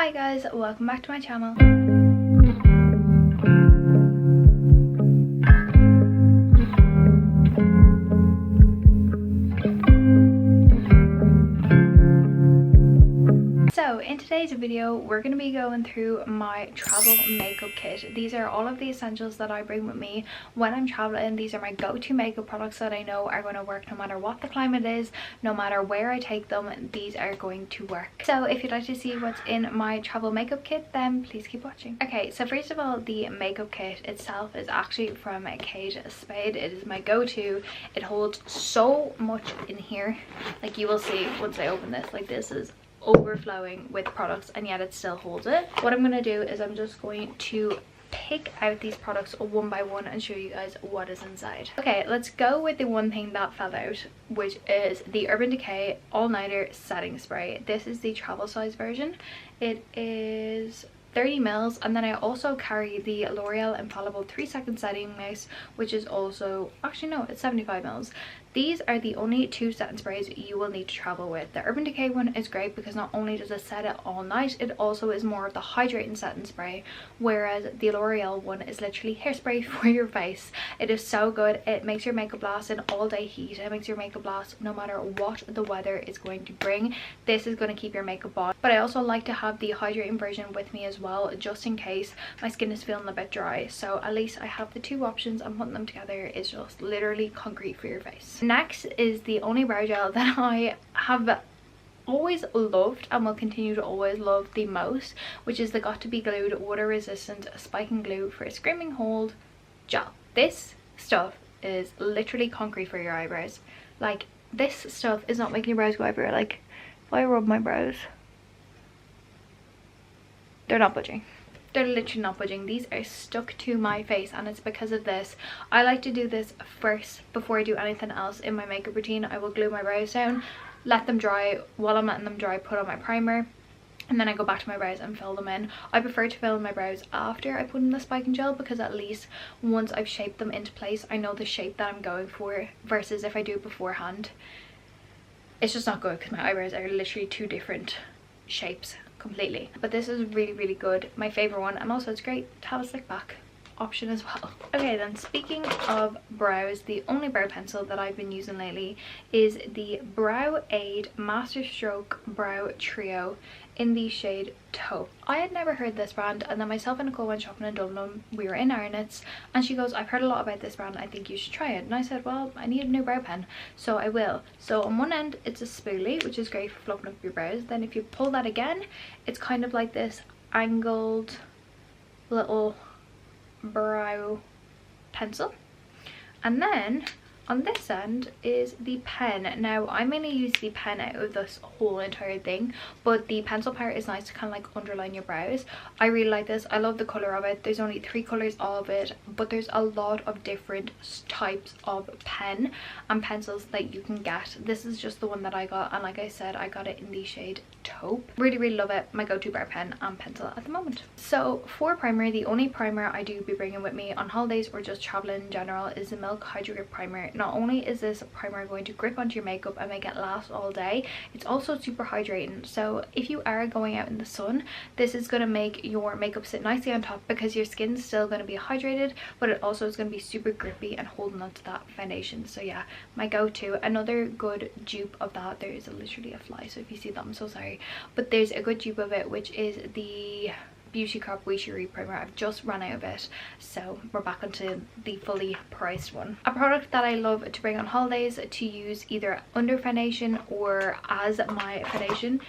Hi guys, welcome back to my channel. So in today's video we're going to be going through my travel makeup kit. These are all of the essentials that I bring with me when I'm traveling. These are my go-to makeup products that I know are going to work no matter what the climate is, no matter where I take them, these are going to work. So if you'd like to see what's in my travel makeup kit, then please keep watching. Okay, so first of all, the makeup kit itself is actually from Kate Spade. It is my go-to. It holds so much in here, like you will see once I open this. Like, this is overflowing with products and yet it still holds it. What I'm going to do is I'm just going to pick out these products one by one and show you guys what is inside. Okay, let's go with the one thing that fell out, which is the Urban Decay All Nighter Setting Spray. This is the travel size version. It is 30 mils, and then I also carry the L'Oreal Infallible 3-second setting mist, which is also, actually no, it's 75 mils. These are the only two setting sprays you will need to travel with. The Urban Decay one is great because not only does it set it all night, it also is more of the hydrating setting spray, whereas the L'Oreal one is literally hairspray for your face. It is so good. It makes your makeup last in all day heat. It makes your makeup last no matter what the weather is going to bring. This is going to keep your makeup on. But I also like to have the hydrating version with me as well, just in case my skin is feeling a bit dry. So at least I have the two options, and putting them together is just literally concrete for your face. Next is the only brow gel that I have always loved and will continue to always love the most, which is the Got To Be Glued Water Resistant Spike and Glue for a Screaming Hold Gel. This stuff is literally concrete for your eyebrows. Like, this stuff is not making your brows go everywhere. Like, if I rub my brows, they're not budging. They're literally not budging. These are stuck to my face, and it's because of this. I like to do this first before I do anything else in my makeup routine. I will glue my brows down, let them dry. While I'm letting them dry, put on my primer, and then I go back to my brows and fill them in. I prefer to fill in my brows after I put in the spiking gel, because at least once I've shaped them into place, I know the shape that I'm going for, versus if I do it beforehand, it's just not good because my eyebrows are literally two different shapes completely. But this is really good, my favorite one, and also it's great to have a slick back option as well. Okay, then speaking of brows, the only brow pencil that I've been using lately is the Brow Aid Masterstroke Brow Trio in the shade Taupe. I had never heard this brand, and then myself and Nicole went shopping in Dublin. We were in Arnott's and she goes, "I've heard a lot about this brand, I think you should try it." And I said, well, I need a new brow pen, so I will. So on one end it's a spoolie, which is great for fluffing up your brows. Then if you pull that again, it's kind of like this angled little brow pencil. And then on this end is the pen. Now I mainly use the pen out of this whole entire thing, but the pencil part is nice to kind of like underline your brows. I really like this. I love the color of it. There's only 3 colors of it, but there's a lot of different types of pen and pencils that you can get. This is just the one that I got, and like I said, I got it in the shade Taupe. Really love it. My go-to brow pen and pencil at the moment. So for primer, the only primer I do be bringing with me on holidays or just traveling in general is the Milk Hydro Grip Primer. Not only is this primer going to grip onto your makeup and make it last all day, it's also super hydrating. So if you are going out in the sun, this is going to make your makeup sit nicely on top, because your skin's still going to be hydrated, but it also is going to be super grippy and holding onto that foundation. So yeah, my go-to. Another good dupe of that, there is literally a fly, so if you see that, I'm so sorry, but there's a good dupe of it, which is the Beauty Crop Wishery primer. I've just run out of it, so we're back onto the fully priced one. A product that I love to bring on holidays to use either under foundation or as my foundation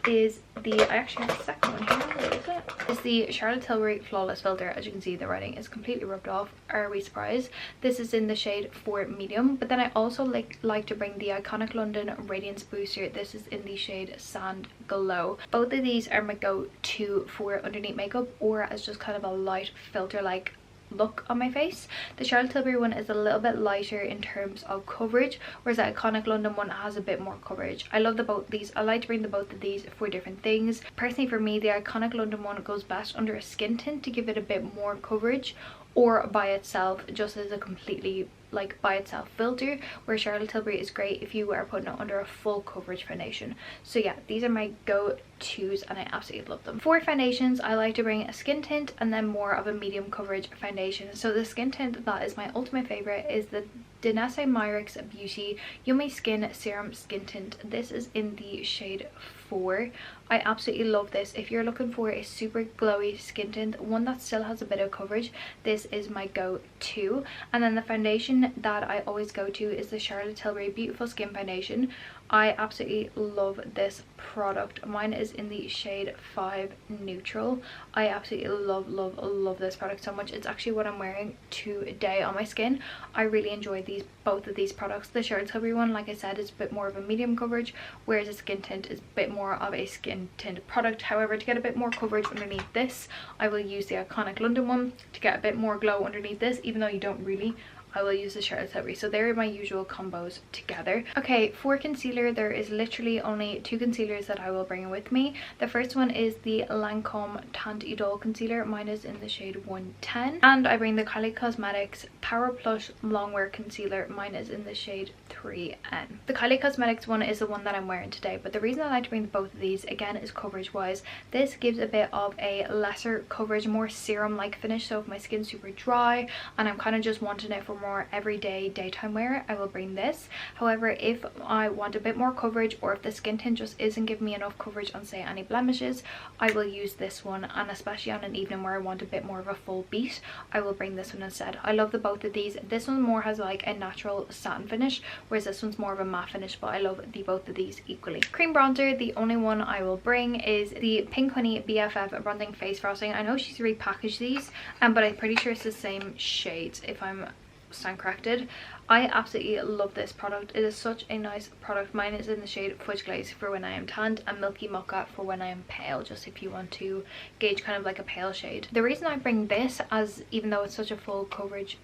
is the, I actually have the second one here, where is it? It's the Charlotte Tilbury Flawless Filter. As you can see, the writing is completely rubbed off. Are we surprised? This is in the shade 4 medium, but then I also like to bring the Iconic London Radiance Booster. This is in the shade Sand Glow. Both of these are my go-to for underneath makeup or as just kind of a light filter like look on my face. The Charlotte Tilbury one is a little bit lighter in terms of coverage, whereas the Iconic London one has a bit more coverage. I love the both of these. I like to bring the both of these for different things. Personally for me, the Iconic London one goes best under a skin tint to give it a bit more coverage, or by itself just as a completely like by itself filter, where Charlotte Tilbury is great if you are putting it under a full coverage foundation. So yeah, these are my go-tos and I absolutely love them. For foundations, I like to bring a skin tint and then more of a medium coverage foundation. So the skin tint that is my ultimate favorite is the Danesse Myricks Beauty Yummy Skin Serum Skin Tint. This is in the shade 4. I absolutely love this. If you're looking for a super glowy skin tint, one that still has a bit of coverage, this is my go-to. And then the foundation that I always go to is the Charlotte Tilbury Beautiful Skin Foundation. I absolutely love this product. Mine is in the shade 5 Neutral. I absolutely love this product so much. It's actually what I'm wearing today on my skin. I really enjoy both of these products. The Charlotte Tilbury one, like I said, is a bit more of a medium coverage, whereas the skin tint is a bit more of a skin tint product. However, to get a bit more coverage underneath this, I will use the iconic London one. To get a bit more glow underneath this, even though you don't really, I will use the Charlotte Tilbury. So they're my usual combos together. Okay, for concealer, there is literally only 2 concealers that I will bring with me. The first one is the Lancome Teint Idole concealer. Mine is in the shade 110. And I bring the Kylie Cosmetics Power Plus Longwear concealer. Mine is in the shade 3N. The Kylie Cosmetics one is the one that I'm wearing today, but the reason I like to bring both of these, again, is coverage wise. This gives a bit of a lesser coverage, more serum like finish. So if my skin's super dry and I'm kind of just wanting it for more everyday daytime wear, I will bring this. However, if I want a bit more coverage, or if the skin tint just isn't giving me enough coverage on, say, any blemishes, I will use this one. And especially on an evening where I want a bit more of a full beat, I will bring this one instead. I love the both of these. This one more has like a natural satin finish, whereas this one's more of a matte finish, but I love both of these equally. Cream bronzer, the only one I will bring is the Pink Honey BFF Bronzing Face Frosting. I know she's repackaged these, but I'm pretty sure it's the same shades if I'm stand corrected. I absolutely love this product. It is such a nice product. Mine is in the shade Fudge Glaze for when I am tanned, and Milky Mocha for when I am pale, just if you want to gauge kind of like a pale shade. The reason I bring this, as even though it's such a full coverage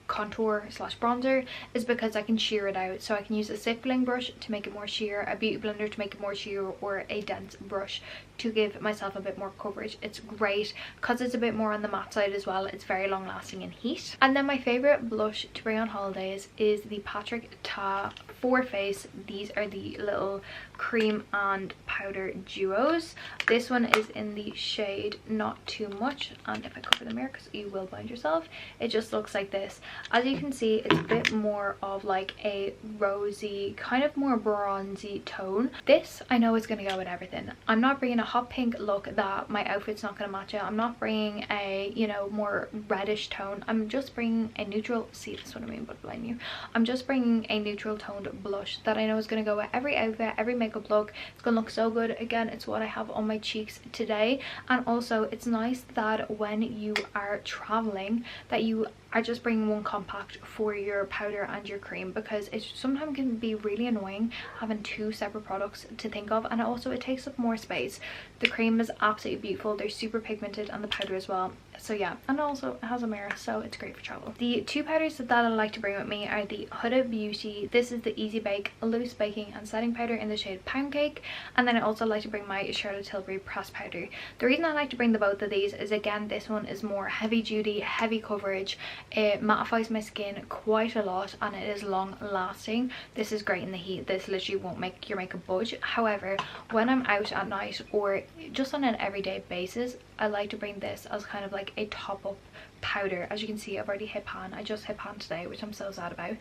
contour slash bronzer, is because I can sheer it out. So I can use a stippling brush to make it more sheer, a beauty blender to make it more sheer, or a dense brush to give myself a bit more coverage. It's great because it's a bit more on the matte side as well. It's very long lasting in heat. And then my favorite blush to bring on holidays is the Patrick Ta For Face. These are the little cream and powder duos. This one is in the shade Not Too Much, and if I cover the mirror, because you will blind yourself, it just looks like this. As you can see, it's a bit more of like a rosy, kind of more bronzy tone. This I know is going to go with everything. I'm not bringing a hot pink look that my outfit's not going to match it. I'm not bringing a, you know, more reddish tone. I'm just bringing a neutral, see, that's what I mean, but blind you. I'm just bringing a neutral toned blush that I know is going to go with every outfit, every makeup look. It's going to look so good. Again, it's what I have on my cheeks today. And also it's nice that when you are traveling, that you are just bringing one compact for your powder and your cream, because it sometimes can be really annoying having 2 separate products to think of, and also it takes up more space. The cream is absolutely beautiful. They're super pigmented, and the powder as well. So yeah, and also it has a mirror, so it's great for travel. The 2 powders that I like to bring with me are the Huda Beauty. This is the Easy Bake Loose Baking and Setting Powder in the shade Pound Cake. And then I also like to bring my Charlotte Tilbury Pressed Powder. The reason I like to bring both of these is, again, this one is more heavy duty, heavy coverage. It mattifies my skin quite a lot, and it is long lasting. This is great in the heat. This literally won't make your makeup budge. However, when I'm out at night or just on an everyday basis, I like to bring this as kind of like a top up powder. As you can see, I've already hit pan. I just hit pan today, which I'm so sad about,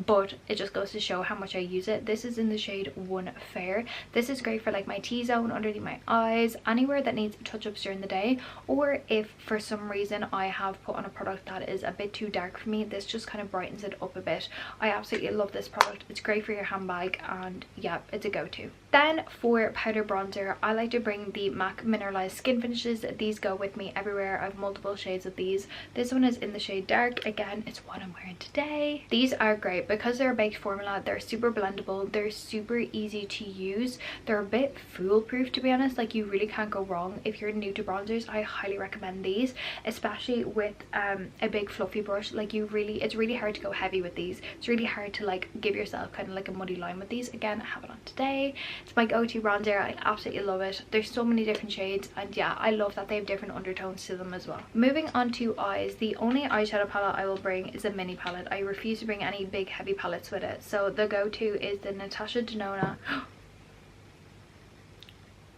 but it just goes to show how much I use it. This is in the shade 1 Fair. This is great for like my T-zone, underneath my eyes, anywhere that needs touch-ups during the day, or if for some reason I have put on a product that is a bit too dark for me, this just kind of brightens it up a bit. I absolutely love this product. It's great for your handbag, and yeah, it's a go-to. Then for powder bronzer, I like to bring the MAC Mineralized Skin Finishes. These go with me everywhere. I have multiple shades of these. This one is in the shade Dark. Again, it's what I'm wearing today. These are great because they're a baked formula. They're super blendable. They're super easy to use. They're a bit foolproof, to be honest. Like, you really can't go wrong. If you're new to bronzers, I highly recommend these, especially with a big fluffy brush. Like, it's really hard to go heavy with these. It's really hard to like give yourself kind of like a muddy line with these. Again, I have it on today. It's my go-to bronzer. I absolutely love it. There's so many different shades, and yeah, I love that they have different undertones to them as well. Moving on to eyes, the only eyeshadow palette I will bring is a mini palette. I refuse to bring any big heavy palettes with it. So the go-to is the Natasha Denona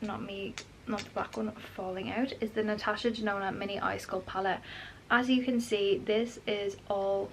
not the black one falling out, is the Natasha Denona mini eye sculpt palette. As you can see, this is all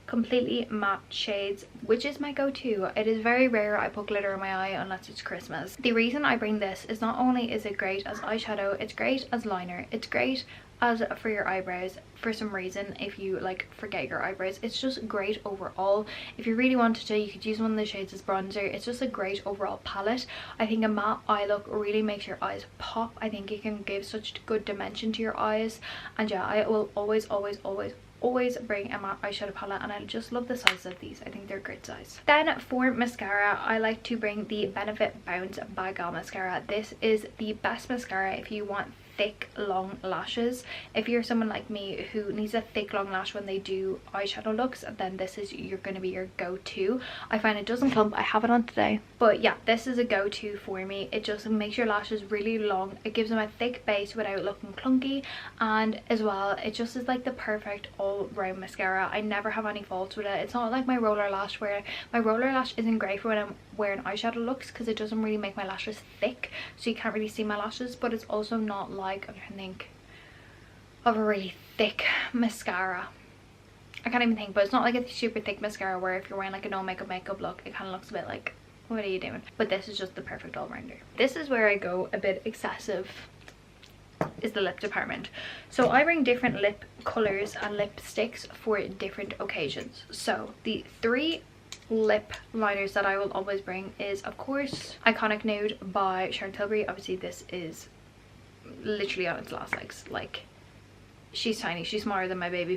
completely matte shades, which is my go-to. It is very rare I put glitter in my eye unless it's Christmas. The reason I bring this is not only is it great as eyeshadow, it's great as liner, it's great as for your eyebrows. For some reason, if you like forget your eyebrows, it's just great overall. If you really wanted to, you could use one of the shades as bronzer. It's just a great overall palette. I think a matte eye look really makes your eyes pop. I think it can give such good dimension to your eyes, and yeah, I will always bring a matte eyeshadow palette, and I just love the size of these. I think they're a great size. Then for mascara, I like to bring the Benefit Bounce Bagel mascara. This is the best mascara if you want thick long lashes. If you're someone like me who needs a thick long lash when they do eyeshadow looks, then this is going to be your go-to. I find it doesn't clump. I have it on today, but yeah, this is a go-to for me. It just makes your lashes really long. It gives them a thick base without looking clunky, and as well, it just is like the perfect all-round mascara. I never have any faults with it. It's not like my roller lash, where my roller lash isn't great for when I'm wearing eyeshadow looks because it doesn't really make my lashes thick, so you can't really see my lashes. But it's also not like, I'm trying to think of a really thick mascara. I can't even think, but it's not like a super thick mascara where if you're wearing like a no makeup look, it kind of looks a bit like, what are you doing? But this is just the perfect all-rounder. This is where I go a bit excessive, is the lip department. So I bring different lip colors and lipsticks for different occasions. So the 3 lip liners that I will always bring is, of course, Iconic Nude by Charlotte Tilbury. Obviously this is literally on its last legs. Like, she's tiny, she's smaller than my baby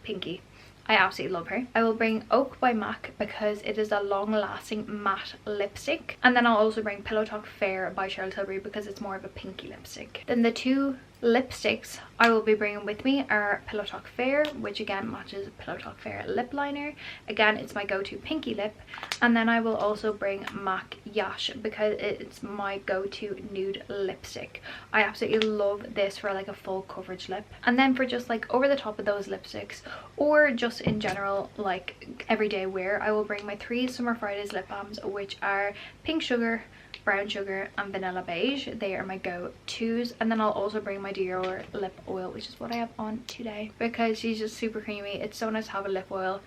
Pinky. I absolutely love her. I will bring Oak by MAC because it is a long-lasting matte lipstick, and then I'll also bring Pillow Talk Fair by Charlotte Tilbury because it's more of a pinky lipstick. Then the 2 lipsticks I will be bringing with me are Pillow Talk Fair, which again matches Pillow Talk Fair lip liner. Again, it's my go-to pinky lip. And then I will also bring MAC Yash because it's my go-to nude lipstick. I absolutely love this for like a full coverage lip. And then for just like over the top of those lipsticks, or just in general like everyday wear, I will bring my 3 Summer Fridays lip balms, which are Pink Sugar, Brown Sugar and Vanilla Beige. They are my go-tos. And then I'll also bring my Dior lip oil, which is what I have on today because she's just super creamy. It's so nice to have a lip oil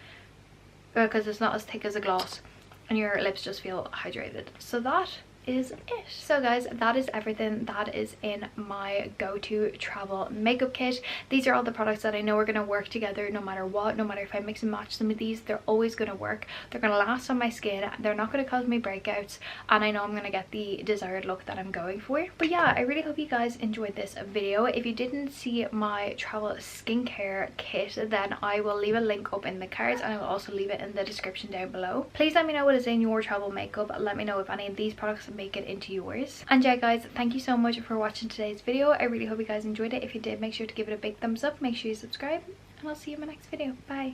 because it's not as thick as a gloss and your lips just feel hydrated. So that is it. So guys, that is everything that is in my go-to travel makeup kit. These are all the products that I know are going to work together no matter what. No matter if I mix and match some of these, they're always going to work. They're going to last on my skin. They're not going to cause me breakouts, and I know I'm going to get the desired look that I'm going for. But yeah, I really hope you guys enjoyed this video. If you didn't see my travel skincare kit, then I will leave a link up in the cards, and I will also leave it in the description down below. Please let me know what is in your travel makeup. Let me know if any of these products make it into yours. And yeah guys, thank you so much for watching today's video. I really hope you guys enjoyed it. If you did, make sure to give it a big thumbs up, make sure you subscribe, and I'll see you in my next video. Bye.